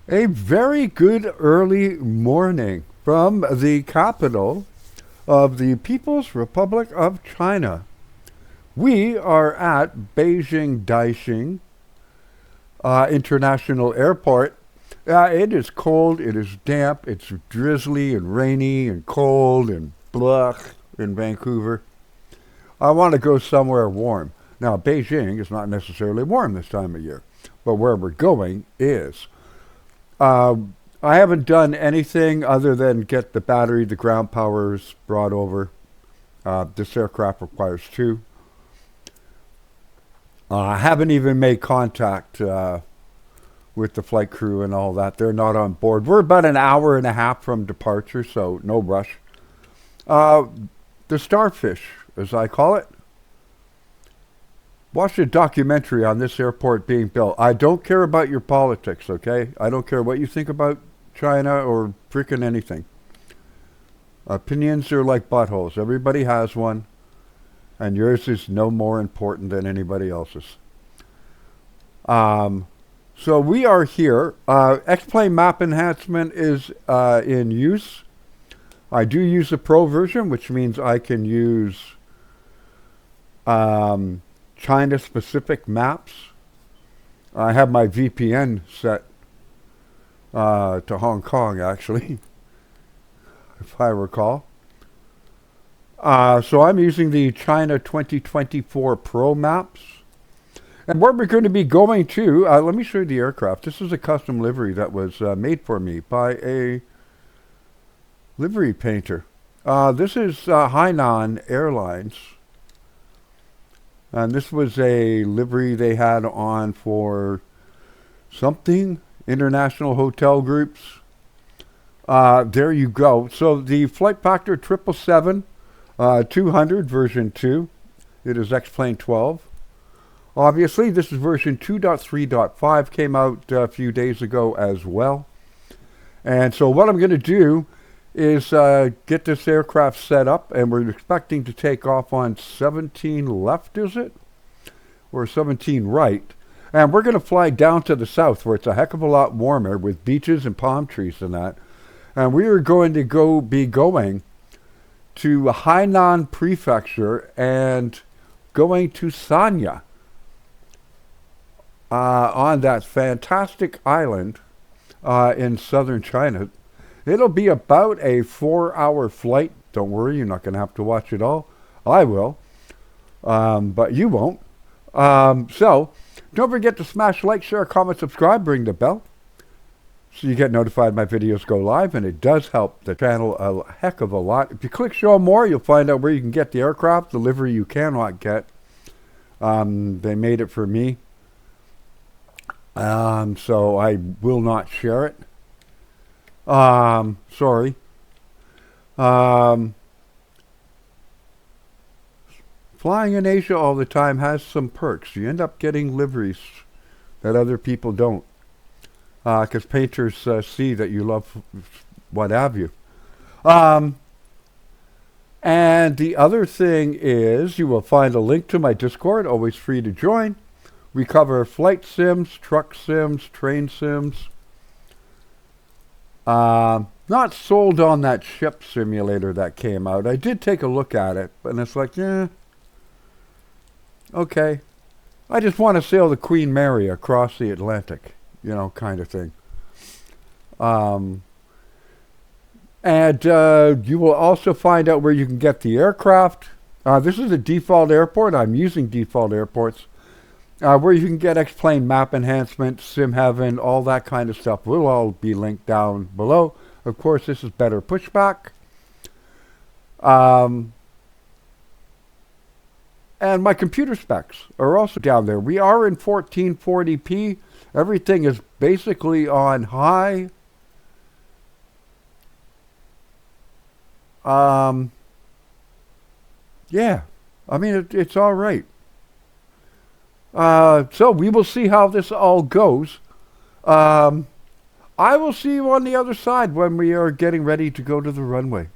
A very good early morning from the capital of the People's Republic of China. We are at Beijing Daixing International Airport. It is cold, it is damp, it's drizzly and rainy and cold and blah in Vancouver. I want to go somewhere warm. Now, Beijing is not necessarily warm this time of year, but where we're going is. I haven't done anything other than get the battery, the ground powers brought over. This aircraft requires two. I haven't even made contact with the flight crew and all that. They're not on board. We're about an hour and a half from departure, so no rush. The starfish, as I call it. Watch a documentary on this airport being built. I don't care about your politics, okay? I don't care what you think about China or freaking anything. Opinions are like buttholes. Everybody has one, and yours is no more important than anybody else's. So we are here. X-Plane map enhancement is in use. I do use the Pro version, which means I can use China-specific maps. I have my VPN set to Hong Kong, actually, if I recall. So I'm using the China 2024 Pro maps. And where we're going to be going to, let me show you the aircraft. This is a custom livery that was made for me by a livery painter. This is Hainan Airlines. And this was a livery they had on for something, international hotel groups. There you go. So the flight factor 777, 200 version 2. It is X-Plane 12. Obviously, this is version 2.3.5, came out a few days ago as well. And so what I'm going to do is get this aircraft set up, and we're expecting to take off on 17 left, is it? Or 17 right. And we're going to fly down to the south, where it's a heck of a lot warmer, with beaches and palm trees and that. And we are going to be going to Hainan Prefecture and going to Sanya on that fantastic island in southern China. It'll be about a 4-hour flight. Don't worry, you're not going to have to watch it all. I will, but you won't. So don't forget to smash like, share, comment, subscribe, ring the bell, so you get notified my videos go live, and it does help the channel a heck of a lot. If you click show more, you'll find out where you can get the aircraft, the livery you cannot get. They made it for me, so I will not share it. Sorry. Flying in Asia all the time has some perks. You end up getting liveries that other people don't. Because painters see that you love what have you. And the other thing is, you will find a link to my Discord, always free to join. We cover flight sims, truck sims, train sims. Not sold on that ship simulator that came out. I did take a look at it, and it's like, okay. I just want to sail the Queen Mary across the Atlantic, kind of thing. And you will also find out where you can get the aircraft. This is a default airport. I'm using default airports. Where you can get X-Plane map enhancement, Sim Heaven, all that kind of stuff will all be linked down below. Of course, this is better pushback. And my computer specs are also down there. We are in 1440p. Everything is basically on high. Yeah, I mean, it's all right. So we will see how this all goes. I will see you on the other side when we are getting ready to go to the runway.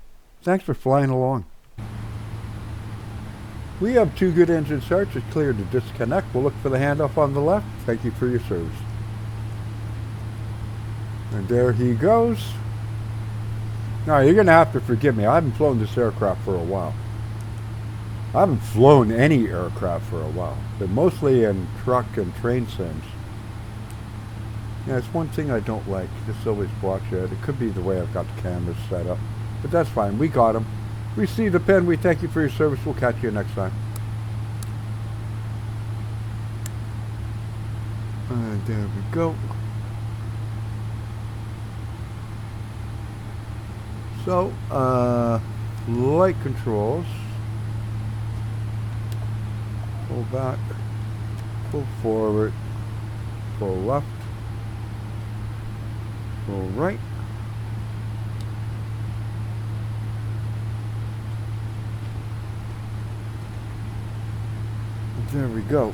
Thanks for flying along. We have 2 good engine starts. It's clear to disconnect. We'll look for the handoff on the left. Thank you for your service. And there he goes. Now, you're going to have to forgive me. I haven't flown this aircraft for a while. I haven't flown any aircraft for a while. But mostly in truck and train sims. Yeah, it's one thing I don't like. This always blocks it. It could be the way I've got the cameras set up. But that's fine. We got them. We see the pen. We thank you for your service. We'll catch you next time. And there we go. So, flight controls. Pull back. Pull forward. Pull left. Pull right. There we go.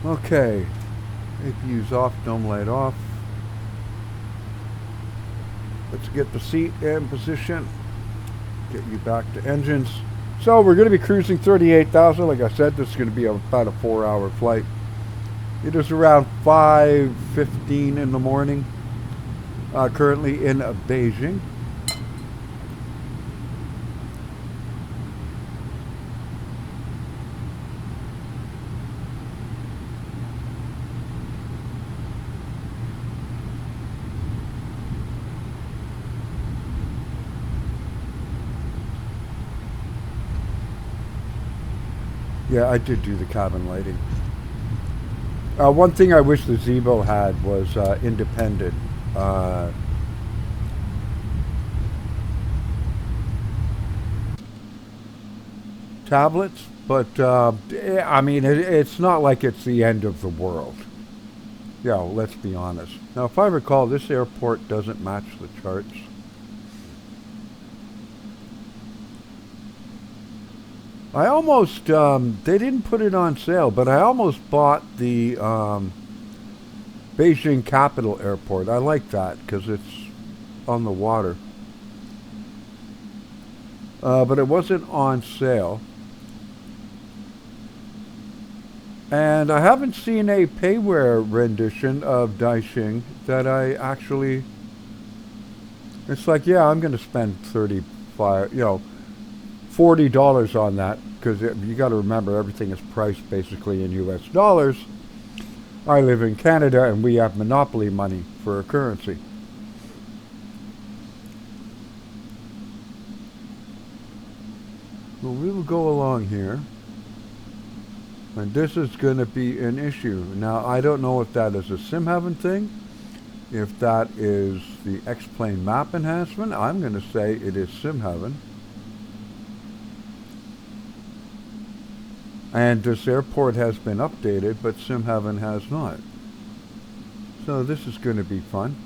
Okay. APU's off, dome light off. Let's get the seat in position. Get you back to engines. So we're going to be cruising 38,000. Like I said, this is going to be about a 4-hour flight. It is around 5:15 in the morning. Currently in Beijing. Yeah, I did do the cabin lighting. One thing I wish the Zeebo had was independent. Tablets, but I mean, it's not like it's the end of the world. Yeah, let's be honest. Now, if I recall, this airport doesn't match the charts. I almost, they didn't put it on sale, but I almost bought the Beijing Capital Airport. I like that because it's on the water. But it wasn't on sale. And I haven't seen a payware rendition of Daixing that I actually... It's like, yeah, I'm going to spend $40 on that, because you got to remember everything is priced basically in US dollars. I live in Canada and we have monopoly money for a currency. Well, we will go along here, and this is going to be an issue. Now, I don't know if that is a SimHeaven thing, if that is the X-Plane map enhancement. I'm going to say it is SimHeaven. And this airport has been updated, but SimHeaven has not. So this is going to be fun.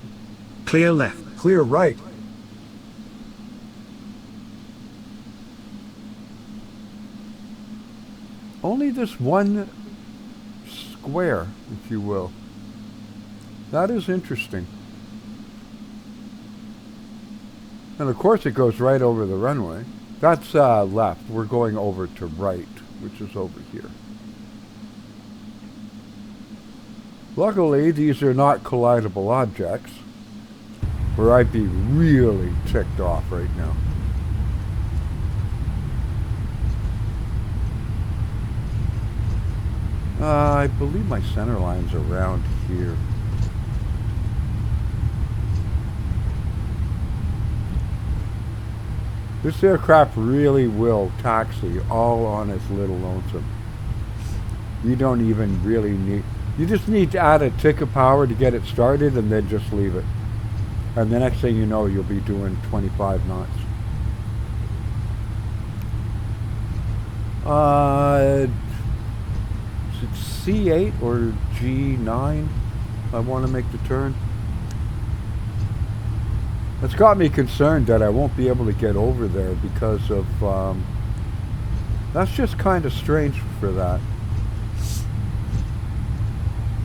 Clear left, clear right. Only this one square, if you will. That is interesting. And of course it goes right over the runway. That's left. We're going over to right, which is over here. Luckily, these are not collidable objects, or I'd be really ticked off right now. I believe my center line's around here. This aircraft really will taxi all on its little lonesome. You don't even really need... You just need to add a tick of power to get it started and then just leave it. And the next thing you know, you'll be doing 25 knots. Is it C8 or G9? I want to make the turn. It's got me concerned that I won't be able to get over there because of... that's just kind of strange for that.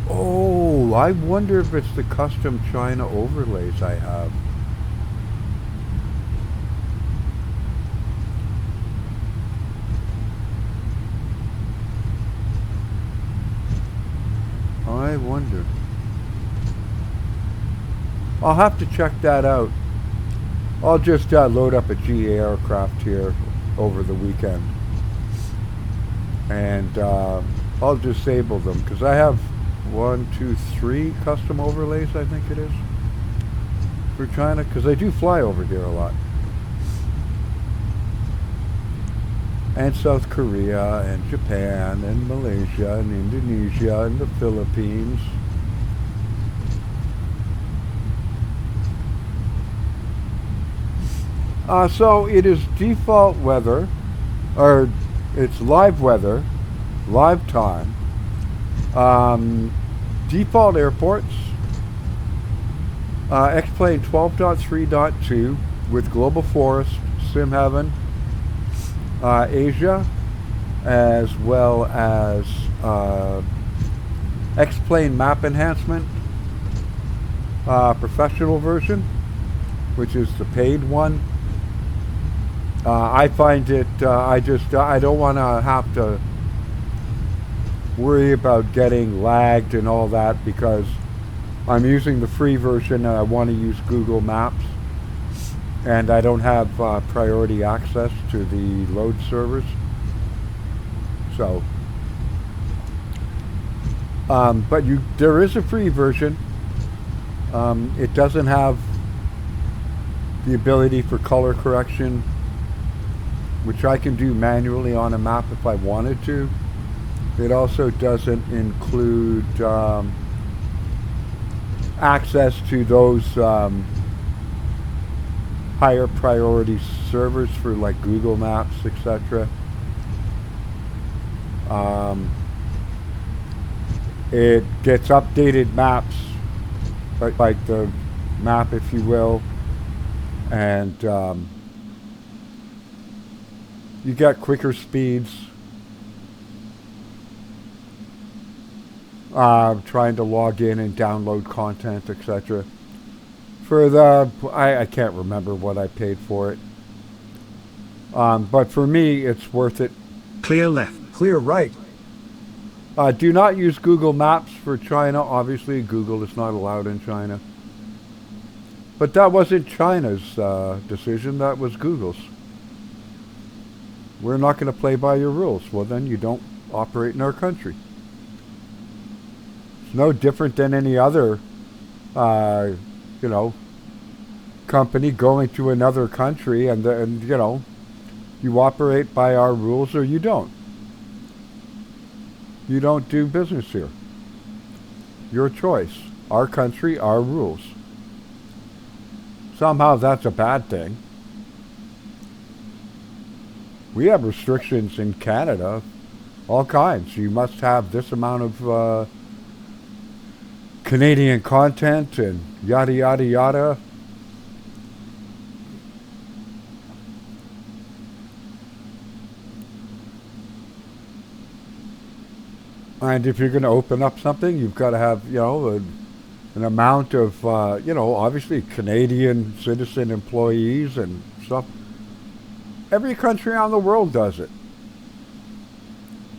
Oh, I wonder if it's the custom China overlays I have. I wonder. I'll have to check that out. I'll just load up a GA aircraft here over the weekend. And I'll disable them because I have 1, 2, 3 custom overlays, I think it is, for China, because I do fly over here a lot. And South Korea, and Japan, and Malaysia, and Indonesia, and the Philippines. So it is default weather, or it's live weather, live time, default airports, X-Plane 12.3.2 with Global Forest, Sim Heaven, Asia, as well as X-Plane Map Enhancement, professional version, which is the paid one. I find it, I don't want to have to worry about getting lagged and all that because I'm using the free version and I want to use Google Maps and I don't have priority access to the load servers. So, but there is a free version. It doesn't have the ability for color correction, which I can do manually on a map if I wanted to. It also doesn't include access to those higher priority servers for like Google Maps, etc. It gets updated maps, like the map, if you will, and you get quicker speeds. Trying to log in and download content, etc. For the, I can't remember what I paid for it. But for me, it's worth it. Clear left, clear right. Do not use Google Maps for China. Obviously, Google is not allowed in China. But that wasn't China's decision, that was Google's. We're not going to play by your rules. Well, then you don't operate in our country. It's no different than any other, company going to another country and you operate by our rules or you don't. You don't do business here. Your choice. Our country, our rules. Somehow that's a bad thing. We have restrictions in Canada, all kinds. You must have this amount of Canadian content and yada yada yada. And if you're going to open up something, you've got to have, an amount of, obviously Canadian citizen employees and stuff. Every country around the world does it.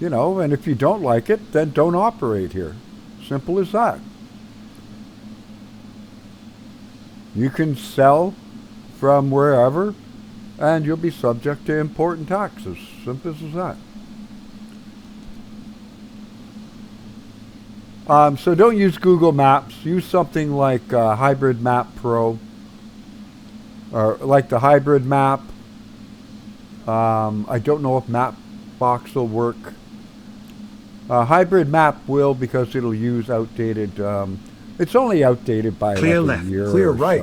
And if you don't like it, then don't operate here. Simple as that. You can sell from wherever, and you'll be subject to import and taxes. Simple as that. So don't use Google Maps. Use something like Hybrid Map Pro, or like the Hybrid Map. I don't know if Mapbox will work. Hybrid Map will, because it'll use outdated. It's only outdated by clear like left, a year clear or right.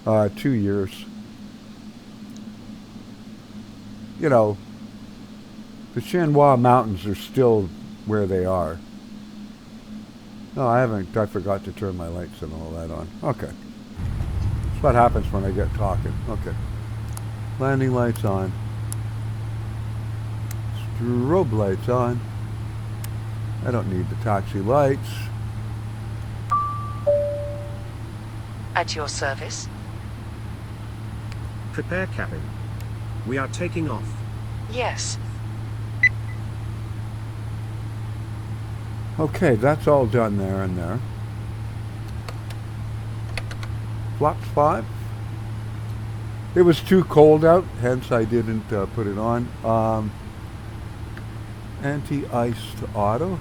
So. 2 years. The Shanghai Mountains are still where they are. No, I haven't. I forgot to turn my lights and all that on. Okay. That's what happens when I get talking. Okay. Landing lights on. Strobe lights on. I don't need the taxi lights. At your service. Prepare cabin. We are taking off. Yes. Okay, that's all done there and there. Flaps 5. It was too cold out, hence I didn't put it on. Anti-iced auto.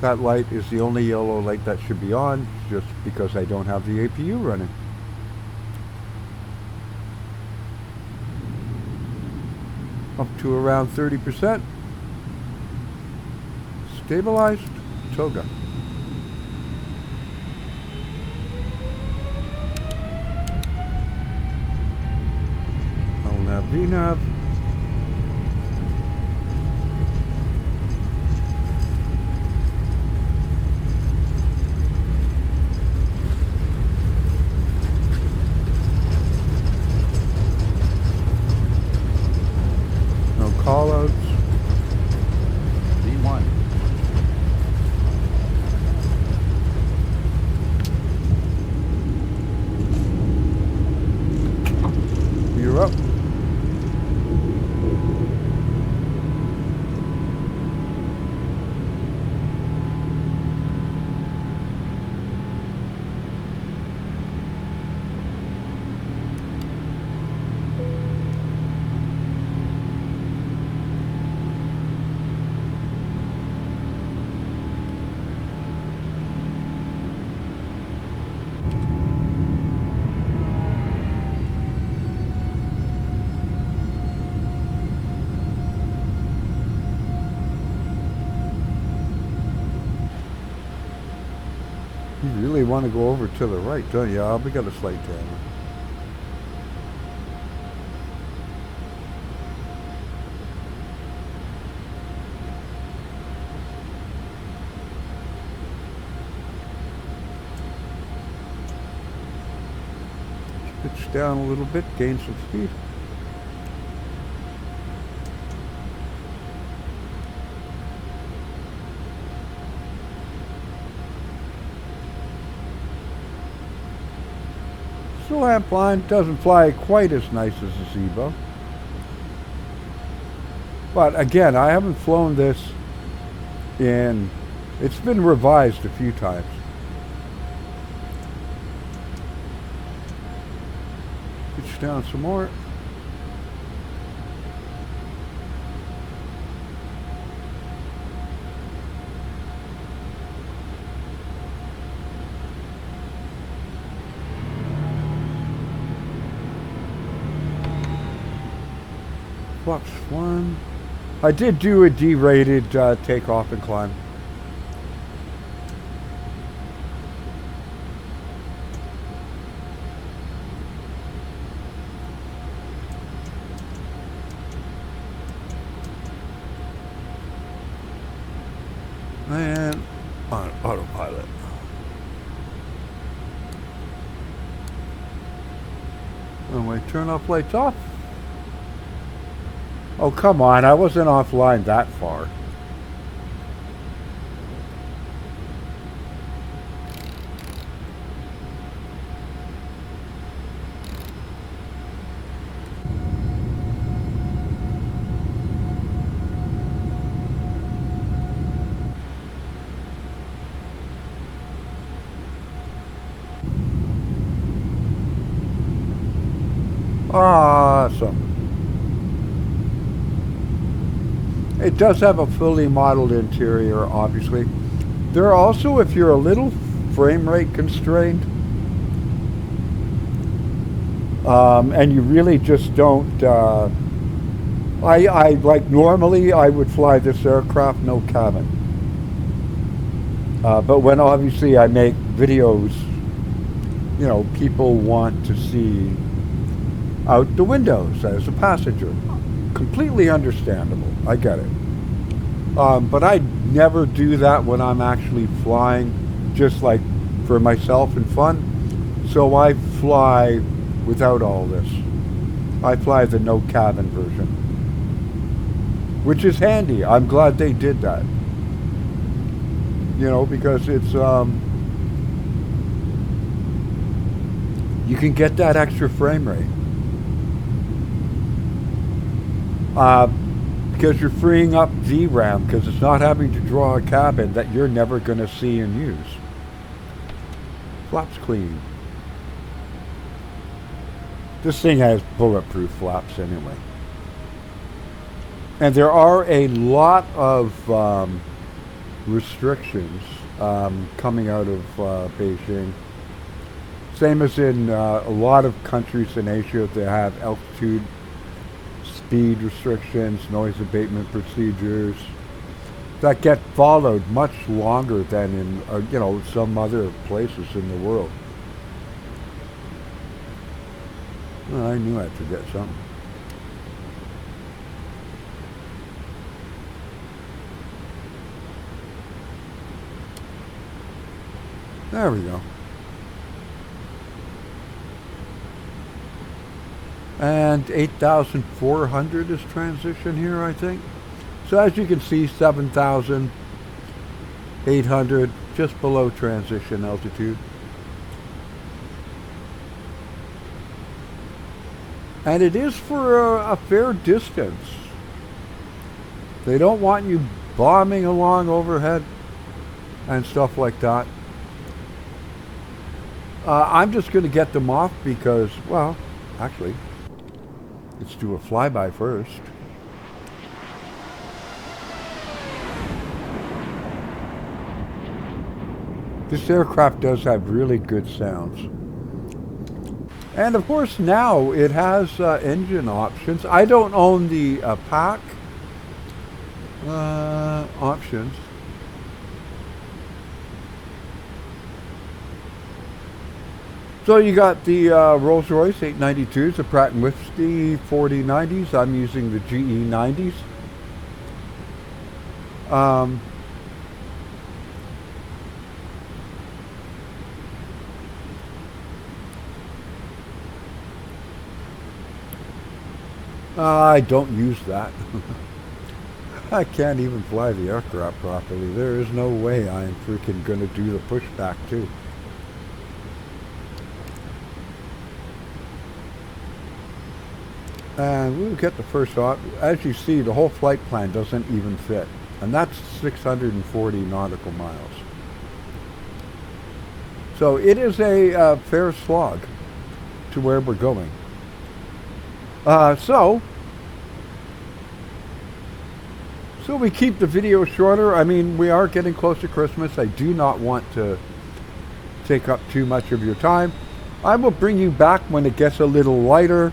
That light is the only yellow light that should be on, just because I don't have the APU running. Up to around 30%. Stabilized. Toga. LNAV, VNAV. No callouts. V1. You're up. You really want to go over to the right, don't you? We got a slight camera. Pitch down a little bit, gain some speed. The lamp line doesn't fly quite as nice as the Zebo. But again, I haven't flown this in, it's been revised a few times. Pitch down some more. Flux 1. I did do a derated takeoff and climb. And on autopilot. Runway turn off, lights off. Oh, come on, I wasn't offline that far. Awesome. It does have a fully modeled interior, obviously. There are also, if you're a little frame rate constrained, and you really just don't, I like normally I would fly this aircraft no cabin. But when obviously I make videos, you know, people want to see out the windows as a passenger. Completely understandable. I get it. But I never do that when I'm actually flying, just like for myself and fun. So I fly without all this. I fly the no cabin version, which is handy. I'm glad they did that. You know, because it's you can get that extra frame rate. Because you're freeing up VRAM, because it's not having to draw a cabin that you're never going to see and use. Flaps clean. This thing has bulletproof flaps anyway. And there are a lot of restrictions coming out of Beijing. Same as in a lot of countries in Asia, they have altitude, speed restrictions, noise abatement procedures that get followed much longer than in you know, some other places in the world. Well, I knew I'd forget something. There we go. And 8,400 is transition here, I think. So as you can see, 7,800, just below transition altitude. And it is for a fair distance. They don't want you bombing along overhead and stuff like that. I'm just going to get them off because, well, actually, let's do a flyby first. This aircraft does have really good sounds. And of course now it has engine options. I don't own the pack options. So you got the Rolls-Royce 892s, the Pratt & Whitney 4090s. I'm using the GE 90s. I don't use that. I can't even fly the aircraft properly. There is no way I am freaking going to do the pushback too. And we'll get the first off. As you see, the whole flight plan doesn't even fit. And that's 640 nautical miles. So it is a fair slog to where we're going. So we keep the video shorter. I mean, we are getting close to Christmas. I do not want to take up too much of your time. I will bring you back when it gets a little lighter.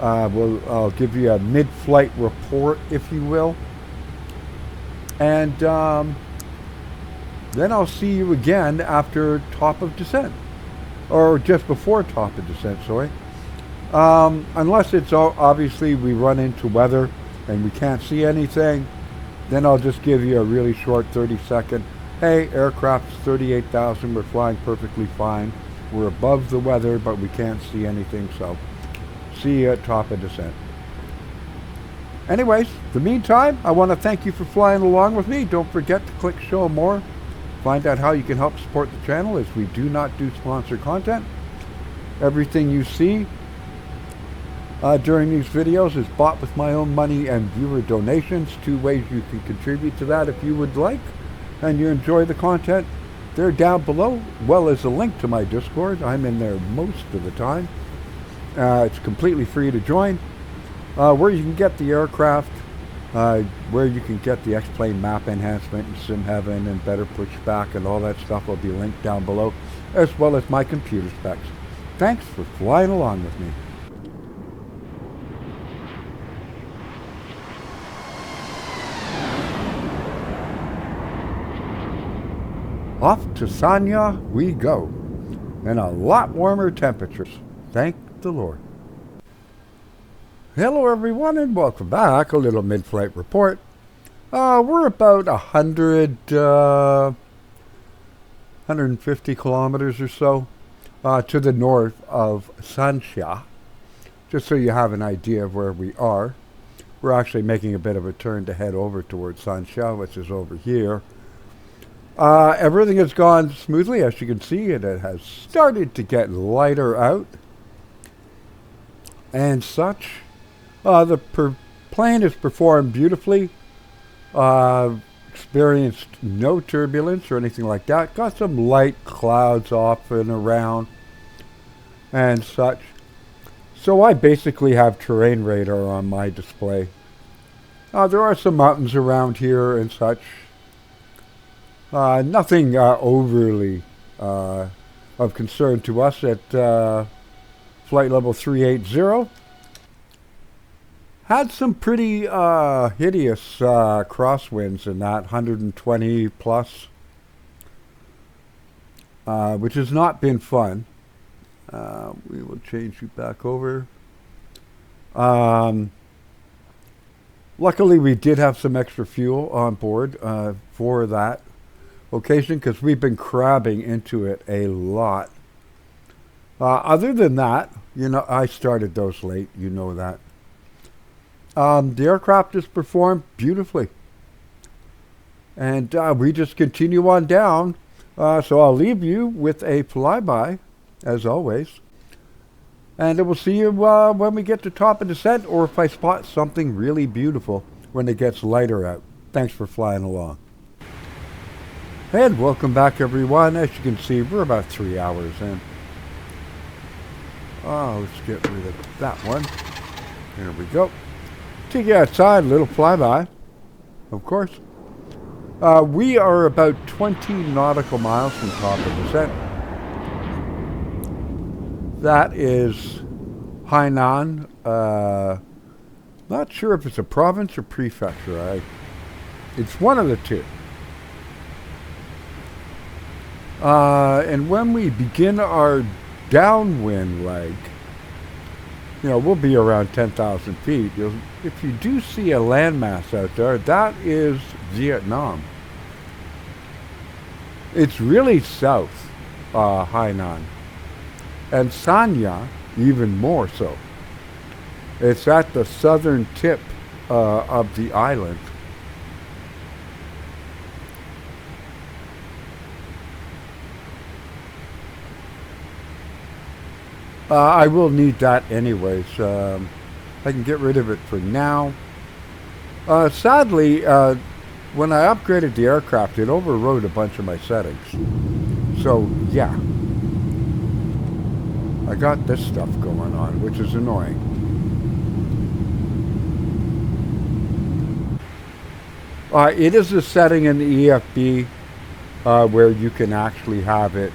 I'll give you a mid-flight report, if you will. And then I'll see you again after top of descent. Or just before top of descent, sorry. Unless it's obviously we run into weather and we can't see anything, then I'll just give you a really short 30-second, hey, aircraft's 38,000, we're flying perfectly fine. We're above the weather, but we can't see anything, so see you at top of descent. Anyways, in the meantime, I want to thank you for flying along with me. Don't forget to click show more. Find out how you can help support the channel, as we do not do sponsored content. Everything you see during these videos is bought with my own money and viewer donations. 2 ways you can contribute to that if you would like, and you enjoy the content. They're down below, well as a link to my Discord. I'm in there most of the time. It's completely free to join. Where you can get the aircraft, where you can get the X-Plane map enhancement and Sim Heaven and better pushback and all that stuff will be linked down below, as well as my computer specs. Thanks for flying along with me. Off to Sanya we go, in a lot warmer temperatures. Thank the Lord. Hello everyone and welcome back. A little mid-flight report. We're about 150 kilometers or so to the north of Sanya. Just so you have an idea of where we are. We're actually making a bit of a turn to head over towards Sanya, which is over here. Everything has gone smoothly, as you can see, and it has started to get lighter out and such. The plane has performed beautifully. experienced no turbulence or anything like that. Got some light clouds off and around and such. So I basically have terrain radar on my display. There are some mountains around here and such. Nothing overly of concern to us at flight level 380. Had some pretty hideous crosswinds in that 120 plus, which has not been fun. We will change you back over. Luckily, we did have some extra fuel on board for that occasion because we've been crabbing into it a lot. Other than that, you know, I started those late, you know that. The aircraft has performed beautifully. And we just continue on down. So I'll leave you with a flyby, as always. And we'll see you when we get to top of descent, or if I spot something really beautiful when it gets lighter out. Thanks for flying along. And welcome back, everyone. As you can see, we're about 3 hours in. Let's get rid of that one. There we go. Take you outside, a little flyby, of course. We are about 20 nautical miles from top of descent. That is Hainan. Not sure if it's a province or prefecture. It's one of the two. And when we begin our downwind leg, you know, we'll be around 10,000 feet. If you do see a landmass out there, that is Vietnam. It's really south, Hainan. And Sanya, even more so. It's at the southern tip of the island. I will need that anyways. I can get rid of it for now. Sadly, when I upgraded the aircraft, it overrode a bunch of my settings. So, yeah. I got this stuff going on, which is annoying. It is a setting in the EFB where you can actually have it.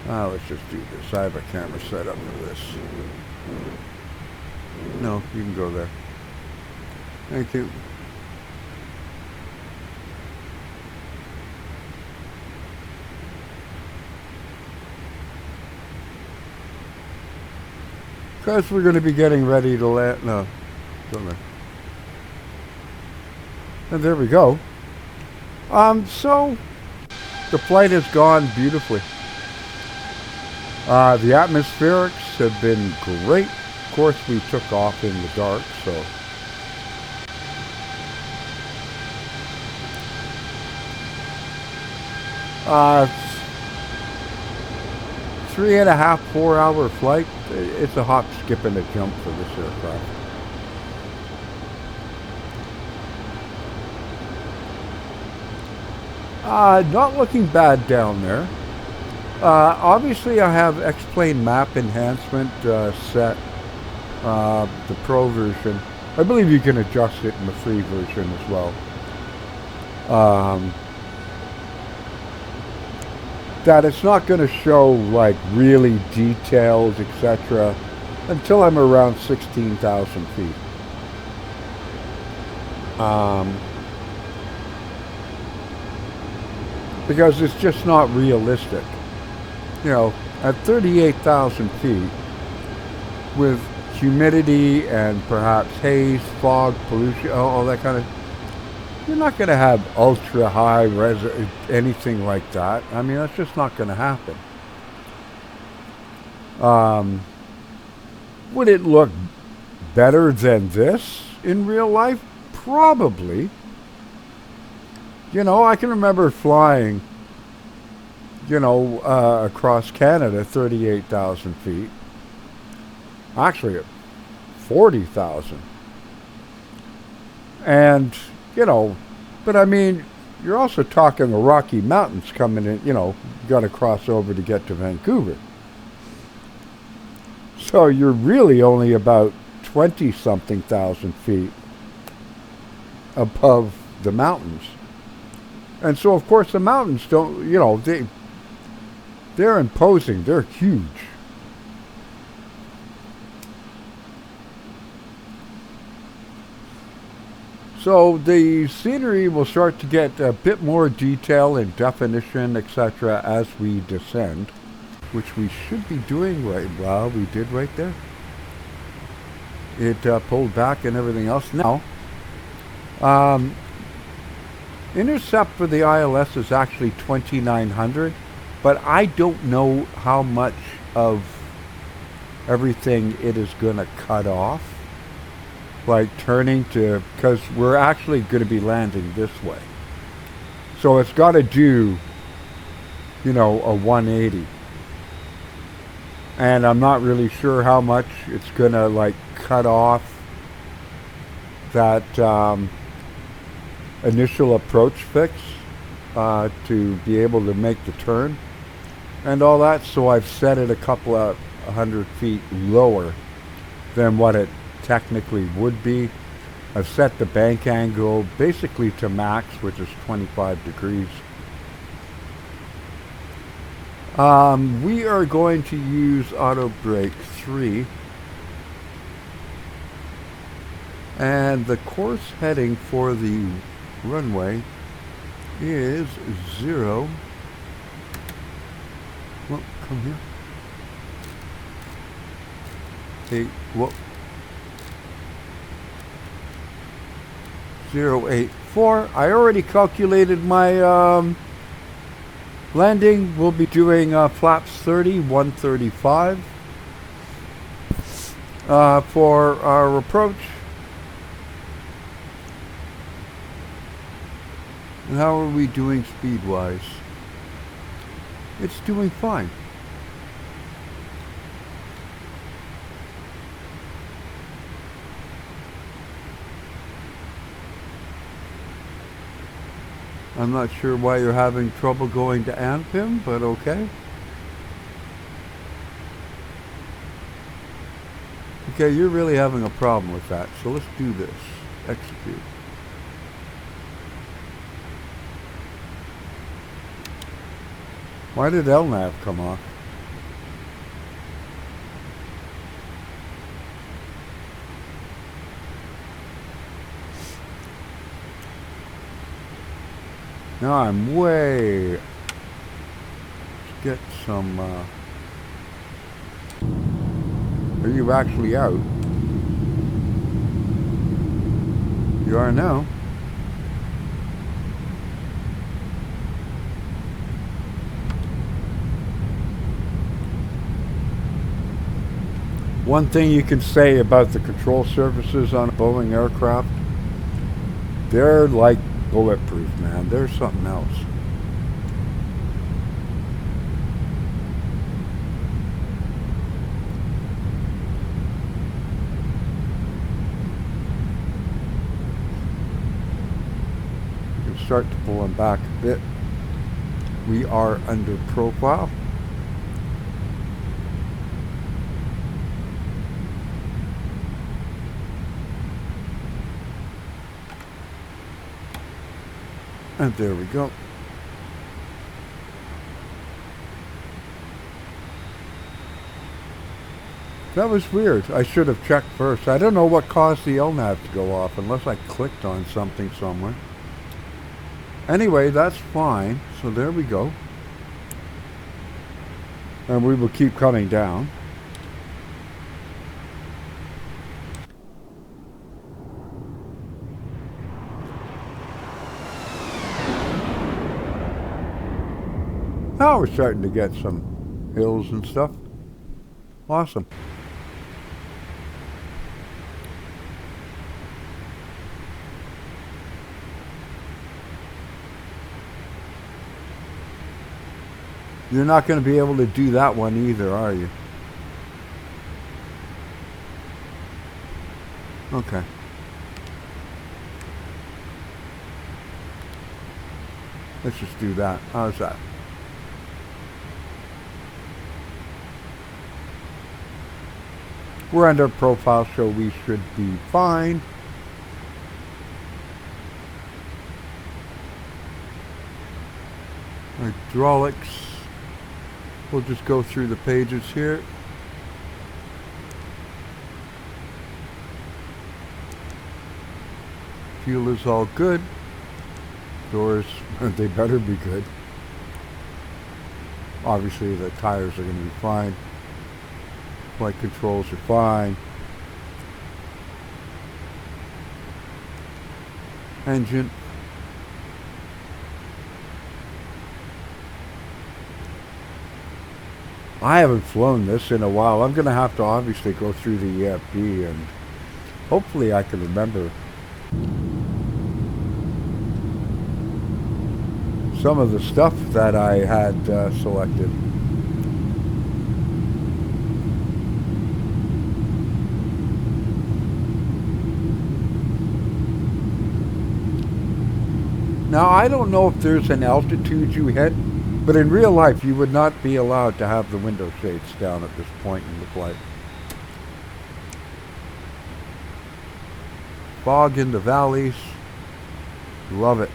Let's just do this. I have a camera set up for this. No, you can go there. Thank you. Because we're going to be getting ready to land. No, go there. And there we go. So the flight has gone beautifully. The atmospherics have been great. Of course, we took off in the dark, so. It's 3.5, 4 hour flight. It's a hop, skip, and a jump for this aircraft. Not looking bad down there. Obviously, I have X-Plane map enhancement set, the Pro version. I believe you can adjust it in the free version as well. That it's not going to show like really details, etc., until I'm around 16,000 feet. Because it's just not realistic. You know, at 38,000 feet, with humidity and perhaps haze, fog, pollution, all that kind of, you're not going to have ultra high anything like that. I mean, that's just not going to happen. Would it look better than this in real life? Probably. You know, I can remember flying, you know, across Canada, 38,000 feet. Actually, at 40,000. And, you know, But I mean, you're also talking the Rocky Mountains coming in, you know, you got to cross over to get to Vancouver. So you're really only about 20-something thousand feet above the mountains. And so, of course, the mountains don't, you know, they're imposing. They're huge. So the scenery will start to get a bit more detail and definition, etc., as we descend, which we should be doing right. Well, we did right there. It pulled back and everything else. Now, intercept for the ILS is actually 2,900, but I don't know how much of everything it is going to cut off. Like turning to, because we're actually going to be landing this way. So it's got to do, you know, a 180. And I'm not really sure how much it's going to like cut off that initial approach fix to be able to make the turn and all that. So I've set it a couple of 100 feet lower than what it technically would be. I've set the bank angle basically to max, which is 25 degrees. We are going to use auto brake 3, and the course heading for the runway is 0. Well, come here. 8. Whoa. 084. I already calculated my landing. We'll be doing flaps 30, 135 for our approach. And how are we doing speed-wise? It's doing fine. I'm not sure why you're having trouble going to ANPIM, but okay. Okay, you're really having a problem with that, so let's do this. Execute. Why did LNAV come off? Now I'm way... Let's get some... Are you actually out? You are now. One thing you can say about the control surfaces on a Boeing aircraft, they're like bulletproof, man. There's something else. You can start to pull them back a bit. We are under profile. And there we go. That was weird. I should have checked first. I don't know what caused the LNAV to go off unless I clicked on something somewhere. Anyway, that's fine. So there we go. And we will keep coming down. Now we're starting to get some hills and stuff. Awesome. You're not going to be able to do that one either, are you? Okay. Let's just do that. How's that? We're under profile, so we should be fine. Hydraulics. We'll just go through the pages here. Fuel is all good. Doors, they better be good. Obviously the tires are going to be fine. Flight controls are fine. Engine. I haven't flown this in a while. I'm going to have to obviously go through the EFB and hopefully I can remember some of the stuff that I had selected. Now, I don't know if there's an altitude you hit, but in real life, you would not be allowed to have the window shades down at this point in the flight. Fog in the valleys. Love it.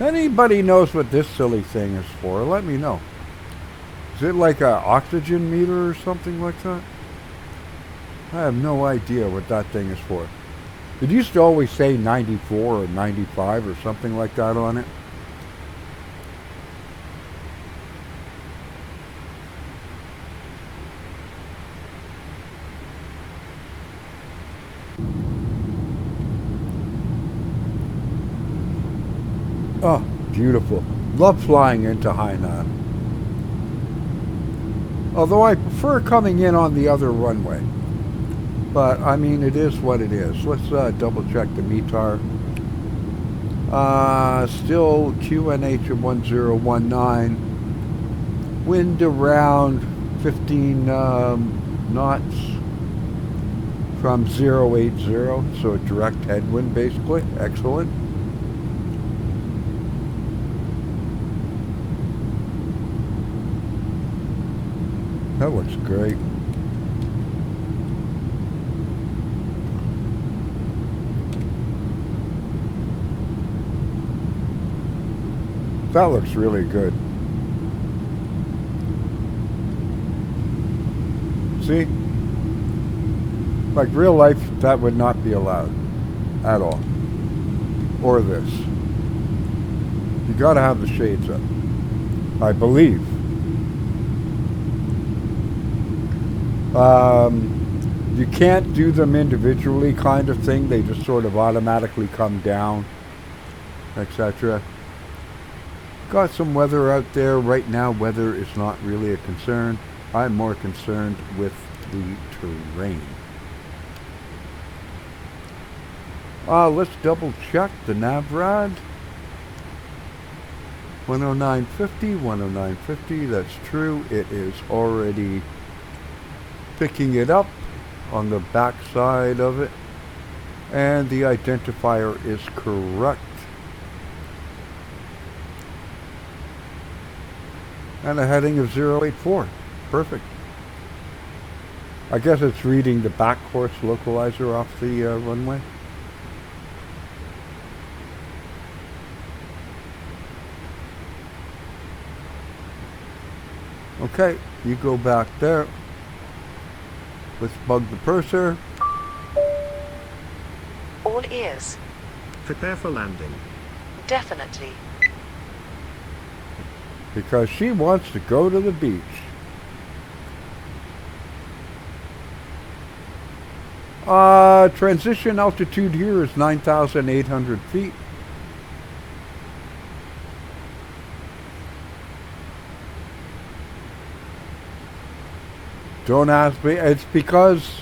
Anybody knows what this silly thing is for? Let me know. Is it like an oxygen meter or something like that? I have no idea what that thing is for. It used to always say 94 or 95 or something like that on it. Oh, beautiful. Love flying into Hainan. Although I prefer coming in on the other runway. But, I mean, it is what it is. Let's double check the METAR. Still QNH of 1019. Wind around 15 knots from 080. So a direct headwind, basically. Excellent. That looks great. That looks really good. See? Like real life, that would not be allowed at all. Or this. You gotta have the shades up, I believe. You can't do them individually kind of thing. They just sort of automatically come down, etc. Got some weather out there. Right now, weather is not really a concern. I'm more concerned with the terrain. Let's double check the NavRad. 109.50, 109.50, that's true. It is already picking it up on the back side of it. And the identifier is correct. And a heading of 084. Perfect. I guess it's reading the back course localizer off the runway. Okay, you go back there. Let's bug the purser. All ears. Prepare for landing. Definitely. Because she wants to go to the beach. Transition altitude here is 9,800 feet. Don't ask me. It's because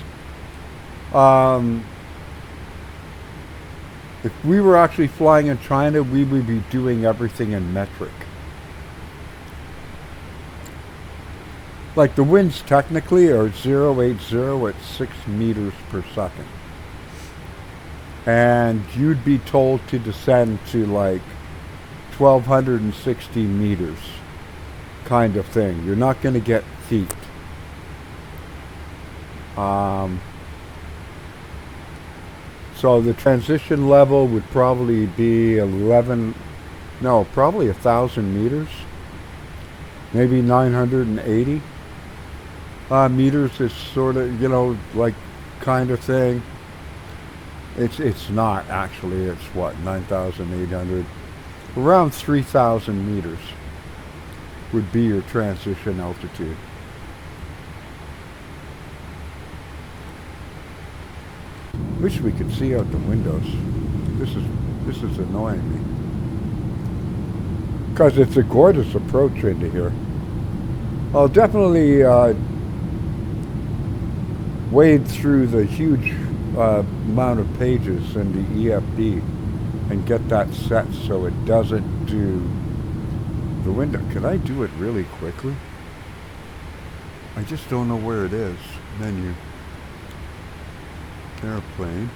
if we were actually flying in China, we would be doing everything in metric. Like the winds technically are 080 at 6 meters per second. and you'd be told to descend to like 1,260 meters kind of thing. You're not going to get feet. So the transition level would probably be probably 1,000 meters. Maybe 980 meters is sort of, like kind of thing. It's not actually. It's what, 9,800? Around 3,000 meters would be your transition altitude. Wish we could see out the windows. This is annoying me. Because it's a gorgeous approach into here. I'll definitely wade through the huge amount of pages in the EFD and get that set so it doesn't do the window. Could I do it really quickly? I just don't know where it is. Menu. Airplane.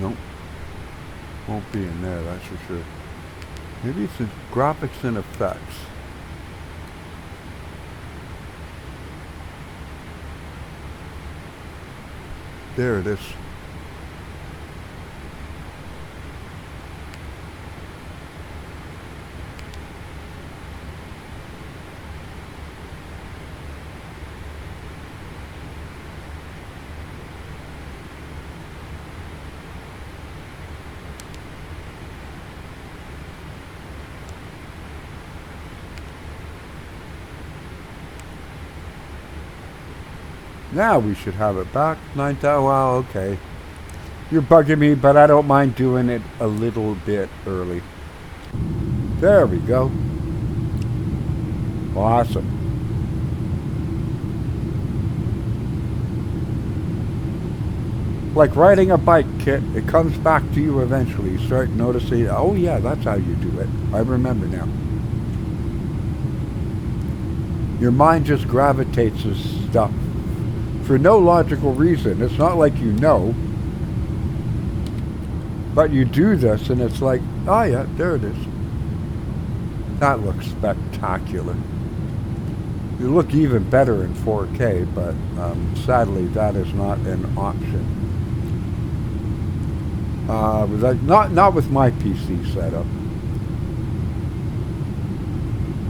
Nope. Won't be in there, that's for sure. Maybe it's in graphics and effects. There it is. Now we should have it back. 9,000, well, okay. You're bugging me, but I don't mind doing it a little bit early. There we go. Awesome. Like riding a bike, Kit, it comes back to you eventually. You start noticing, oh yeah, that's how you do it. I remember now. Your mind just gravitates to stuff for no logical reason. It's not like you know, but you do this and it's like, oh yeah, there it is. That looks spectacular. You look even better in 4K, but sadly that is not an option. Not with my PC setup.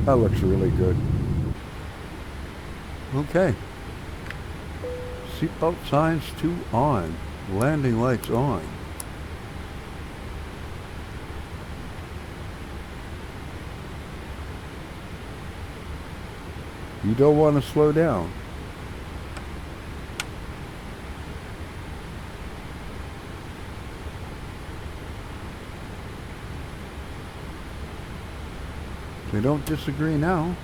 That looks really good. Okay. Seatbelt signs to on. Landing lights on. You don't want to slow down. They don't disagree now.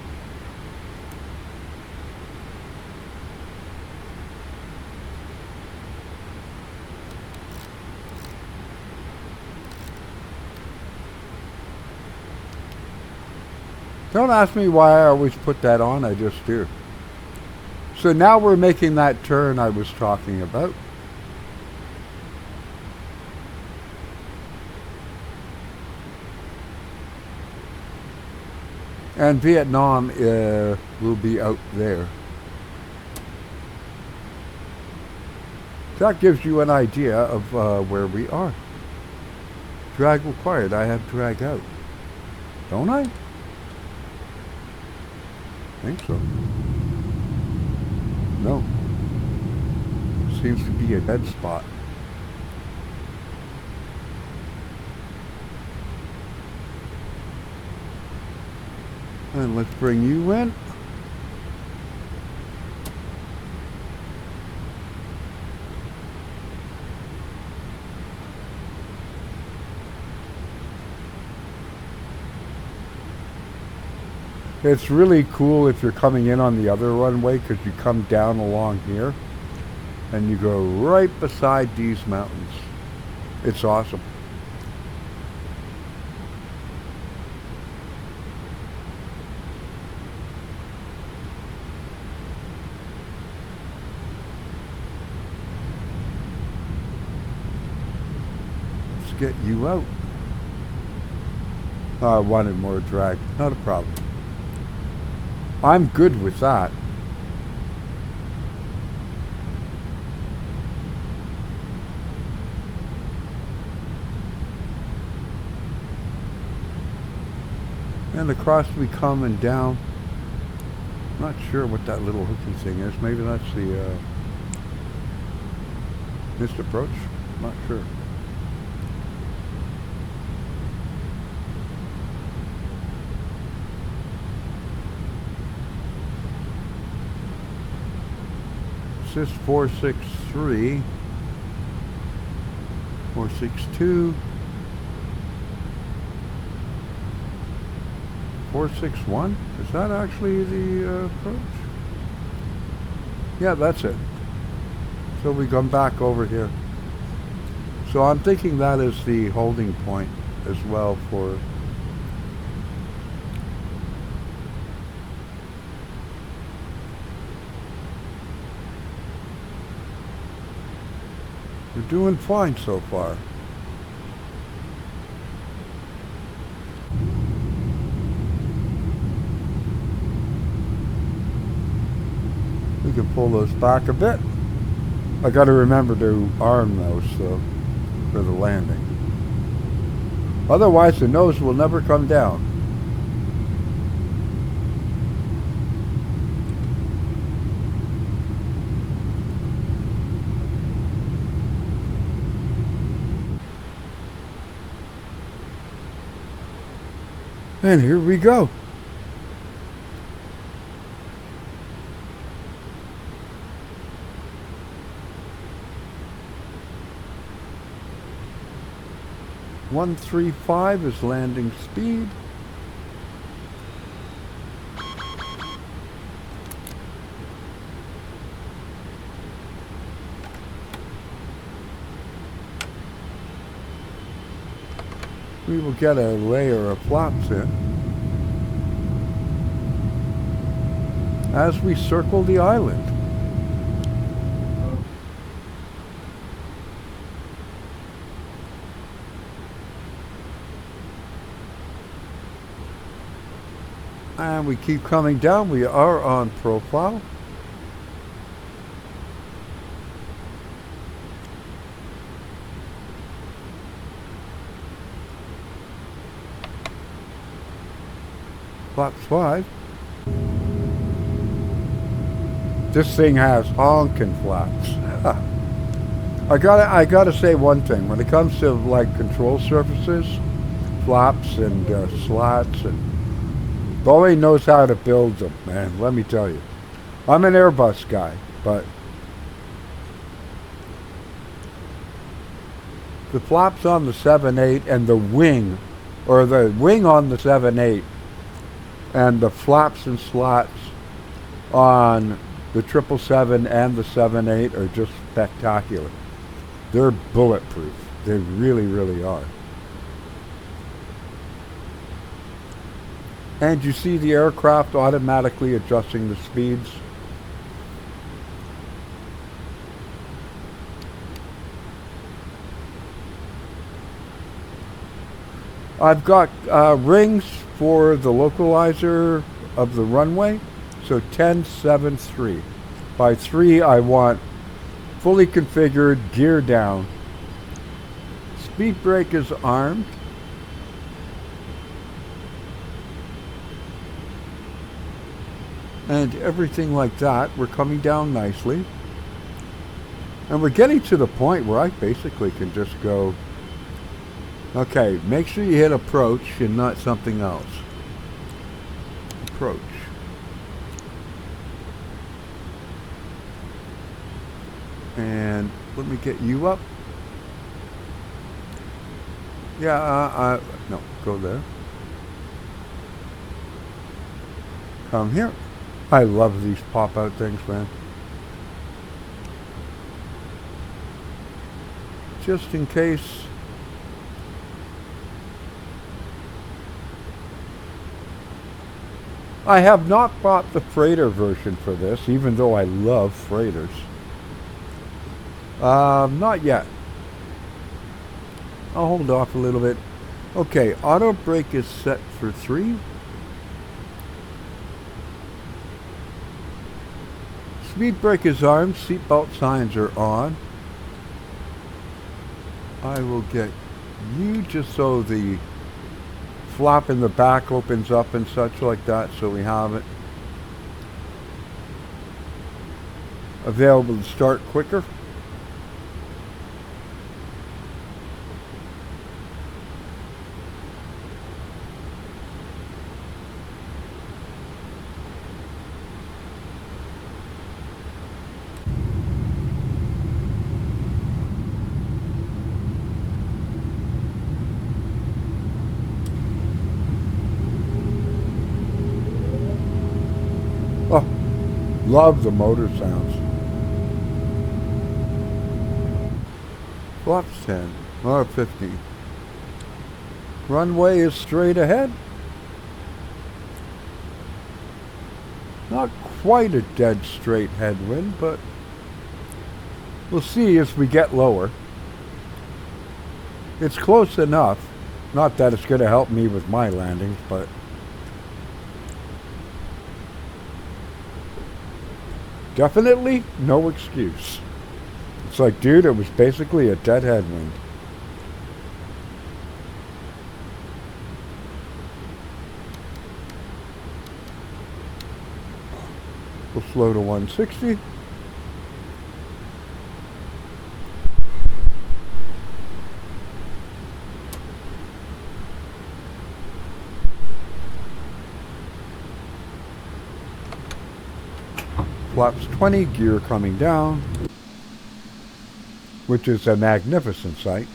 Don't ask me why I always put that on, I just do. So now we're making that turn I was talking about. And Vietnam will be out there. That gives you an idea of where we are. Drag required. I have drag out. Don't I? I think so. No. Seems to be a dead spot. And let's bring you in. It's really cool if you're coming in on the other runway because you come down along here and you go right beside these mountains. It's awesome. get you out. I wanted more drag. Not a problem. I'm good with that. And the cross will be coming down. Not sure what that little hooky thing is. Maybe that's the missed approach. Not sure. Sys 463, 462, 461. Is that actually the approach? Yeah, that's it. So we come back over here. So I'm thinking that is the holding point as well for we're doing fine so far. We can pull those back a bit. I got to remember to arm those for the landing. Otherwise the nose will never come down. And here we go. One 135 is landing speed. We will get a layer of flaps in as we circle the island. And we keep coming down. We are on profile. Flaps 5. This thing has honking flaps. I gotta say one thing. When it comes to like control surfaces, flaps and slats, and Boeing knows how to build them, man. Let me tell you. I'm an Airbus guy, but the flaps on the 7.8 and the wing, or the wing on the 7.8, and the flaps and slats on the 777 and the 7.8 are just spectacular. They're bulletproof. They really, really are. And you see the aircraft automatically adjusting the speeds. I've got rings for the localizer of the runway, so 10, 7, 3. By 3 I want fully configured, gear down. Speed brake is armed. And everything like that. We're coming down nicely. And we're getting to the point where I basically can just go, okay, make sure you hit approach and not something else. Approach. And let me get you up. Yeah, no, go there. Come here. I love these pop-out things, man. Just in case. I have not bought the freighter version for this, even though I love freighters. Not yet. I'll hold off a little bit. Okay, auto brake is set for 3. Speed brake is armed, seatbelt signs are on. I will get you just so the flap in the back opens up and such like that, so we have it available to start quicker. Oh, love the motor sounds. Flaps 10 or 15. Runway is straight ahead. Not quite a dead straight headwind, but we'll see as we get lower. It's close enough. Not that it's going to help me with my landings, but definitely no excuse. It's like, dude, it was basically a dead headwind. We'll slow to 160. Flaps 20, gear coming down, which is a magnificent sight.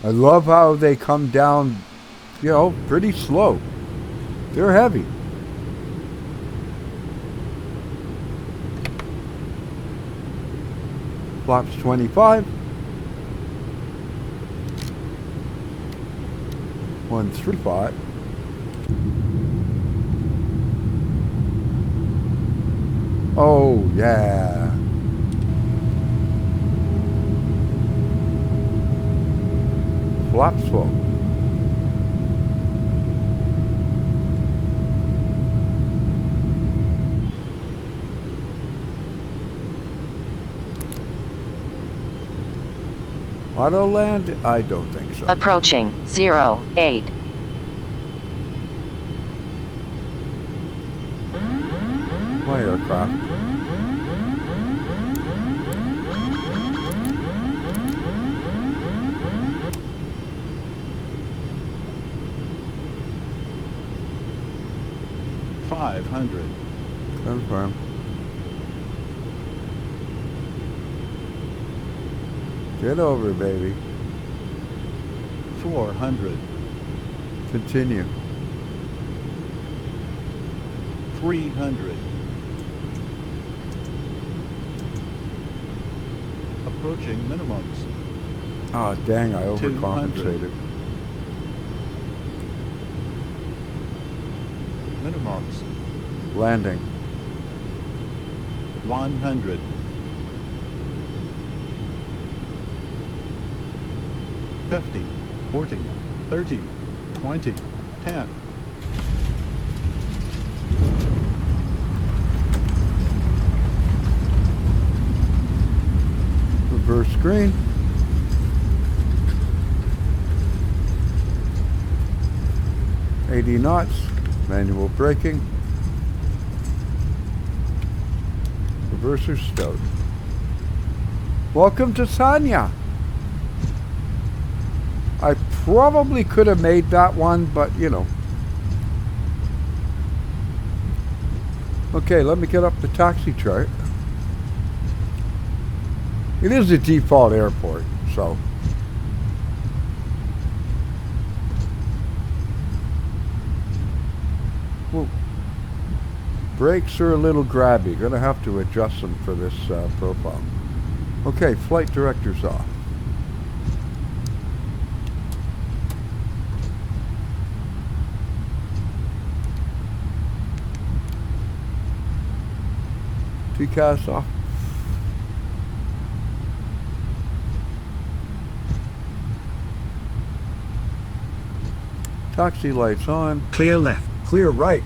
I love how they come down, you know, pretty slow. They're heavy. Flaps 25. 135. Oh yeah. Flaps full. Auto land? I don't think so. Approaching 08. My aircraft. Confirm. Get over, baby. 400. Continue. 300. Approaching minimums. Oh, dang, I overcompensated. Minimums. Landing. 100. 50, 40, 30, 20, 10. Reverse screen. $80 knots. Manual braking. Reverser stowed. Welcome to Sanya. I probably could have made that one, but you know. Okay, let me get up the taxi chart. It is a default airport, so. Whoa. Brakes are a little grabby. Gonna have to adjust them for this profile. Okay, flight director's off. TCAS off. Taxi lights on. Clear left. Clear right.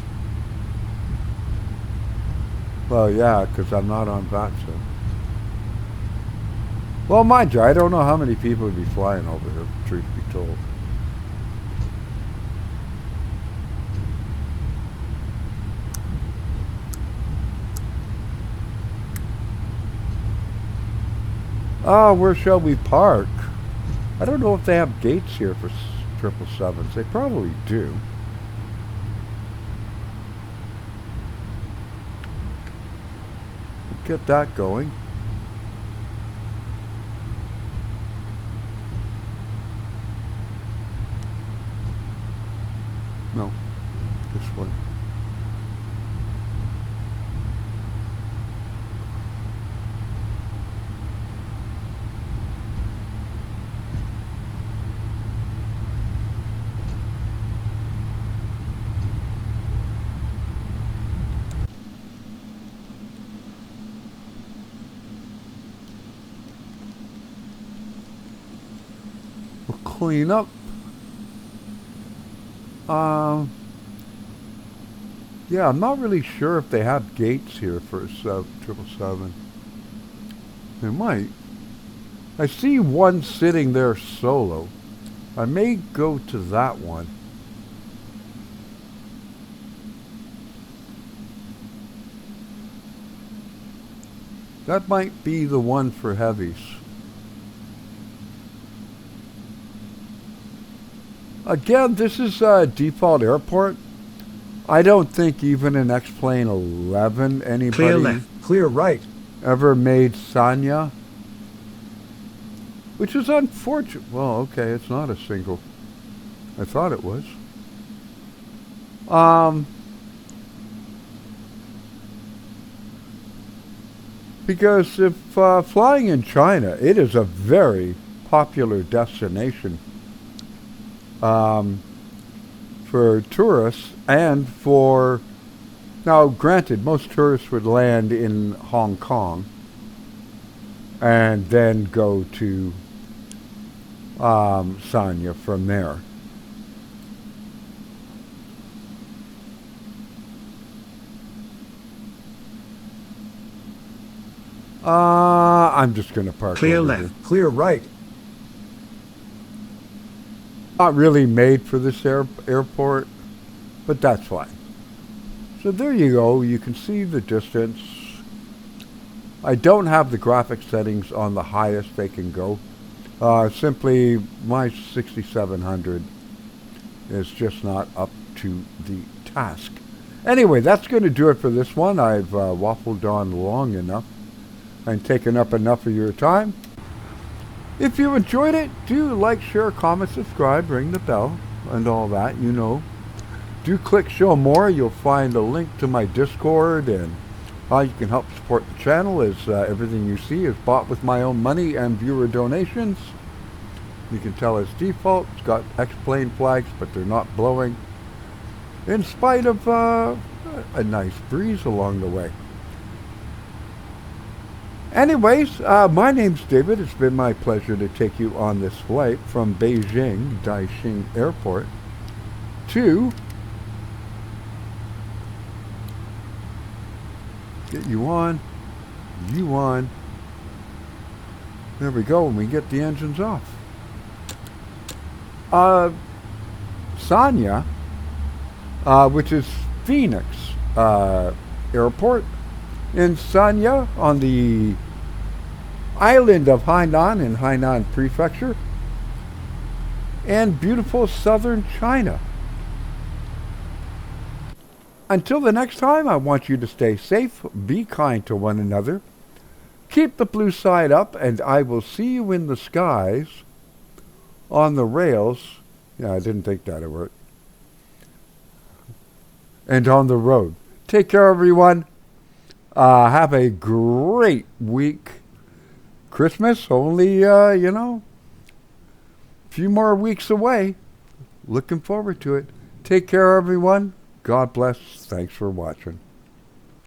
Well, yeah, because I'm not on VATSA. Well, mind you, I don't know how many people would be flying over here, truth be told. Where shall we park? I don't know if they have gates here for 777s. They probably do. Get that going. No, this one. We'll clean up. Yeah, I'm not really sure if they have gates here for 777. They might. I see one sitting there solo. I may go to that one. That might be the one for heavies. Again, this is a default airport. I don't think even in X-Plane 11 Clear anybody left. Clear right. ever made Sanya. Which is unfortunate. Well, okay, it's not a single. I thought it was. Because if flying in China, it is a very popular destination for tourists and for, now granted, most tourists would land in Hong Kong and then go to Sanya from there. I'm just going to park Clear over left. here. Clear right. Not really made for this airport, but that's fine. So there you go. You can see the distance. I don't have the graphics settings on the highest they can go. Simply my 6700 is just not up to the task. Anyway, that's going to do it for this one. I've waffled on long enough and taken up enough of your time. If you enjoyed it, do like, share, comment, subscribe, ring the bell, and all that, you know. Do click show more. You'll find a link to my Discord and how you can help support the channel, as everything you see is bought with my own money and viewer donations. You can tell it's default. It's got X-Plane flags, but they're not blowing, in spite of a nice breeze along the way. Anyways, my name's David. It's been my pleasure to take you on this flight from Beijing Daixing Airport to get you on. There we go, and we get the engines off. Sanya, which is Phoenix Airport, in Sanya on the Island of Hainan in Hainan Prefecture, and beautiful southern China. Until the next time, I want you to stay safe, be kind to one another, keep the blue side up, and I will see you in the skies on the rails. Yeah, I didn't think that would work. And on the road. Take care, everyone. Have a great week. Christmas only, you know, a few more weeks away. Looking forward to it. Take care, everyone. God bless. Thanks for watching.